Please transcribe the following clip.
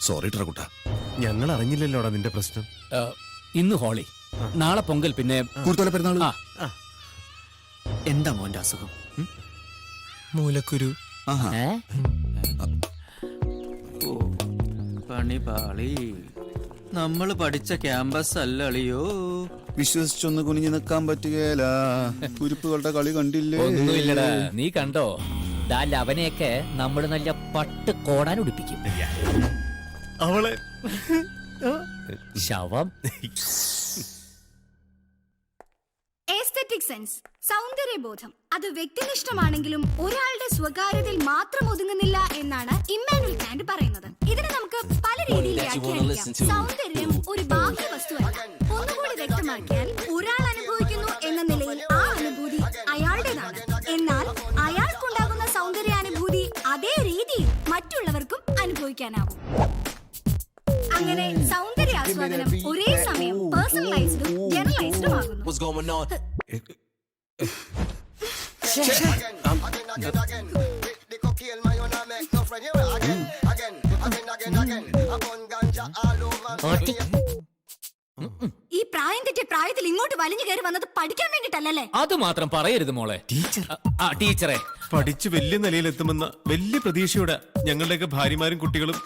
Sorry ട്രകുട്ട. ഞങ്ങൾ അറിഞ്ഞില്ലല്ലോടാ നിന്റെ പ്രശ്നം. ഇന്ന് ഹോളി, നാളെ പൊങ്കൽ, പിന്നെ കൂർത്തോല പെരുന്നാൾ. എന്താ മോന്റെ അസുഖം? മൂലക്കുരു. പണി പാളി. നമ്മള് പഠിച്ച ക്യാമ്പസ് അല്ല അളിയോ. വിശ്വസിച്ചൊന്ന് കുനിഞ്ഞു നിൽക്കാൻ പറ്റുകയില്ല. കുരുപ്പുകളുടെ കളി കണ്ടില്ലേ? ഒന്നുമില്ലടാ, നീ കണ്ടോ? അവനെയൊക്കെ നമ്മള് നല്ല പട്ട് കോടാൻ ഉടുപ്പിക്കും. അവളെ ശവം. എസ്തെറ്റിക് സെൻസ്, സൗന്ദര്യബോധം, അത് വ്യക്തിനിഷ്ഠമാണെങ്കിലും ഒരാളുടെ സ്വകാര്യതയിൽ മാത്രം ഒതുങ്ങുന്നില്ല എന്നാണ് ഇമ്മാനുവൽ കാന്റ് പറയുന്നത്. ഇതിനെ നമുക്ക് പല രീതിയിൽ വ്യാഖ്യാനിക്കാം. സൗന്ദര്യം ഒരു ബാഹ്യ വസ്തുവല്ല. ഒന്നുകൂടി വ്യക്തമാക്കിയാൽ, ഒരാൾ അനുഭവിക്കുന്നു എന്ന നിലയിൽ ആ അനുഭൂതി അയാളുടേതാണ്. എന്നാൽ അയാൾക്കുണ്ടാകുന്ന സൗന്ദര്യാനുഭൂതി അതേ രീതിയിൽ മറ്റുള്ളവർക്കും അനുഭവിക്കാനാവും. അങ്ങനെ സൗന്ദര്യാസ്വാദനം ഒരേ സമയം പേഴ്സണലൈസ്ഡും ജനറലൈസ്ഡും ആകുന്നു. ഈ പ്രായം തെറ്റിയ പ്രായത്തിൽ ഇങ്ങോട്ട് വലിഞ്ഞു കയറി വന്നത് പഠിക്കാൻ വേണ്ടിട്ടല്ലേ? അത് മാത്രം പറയരുത് മോളെ. ടീച്ചറെ, പഠിച്ച് വലിയ നിലയിലെത്തുമെന്ന വലിയ പ്രതീക്ഷയോടെ ഞങ്ങളുടെയൊക്കെ ഭാര്യമാരും കുട്ടികളും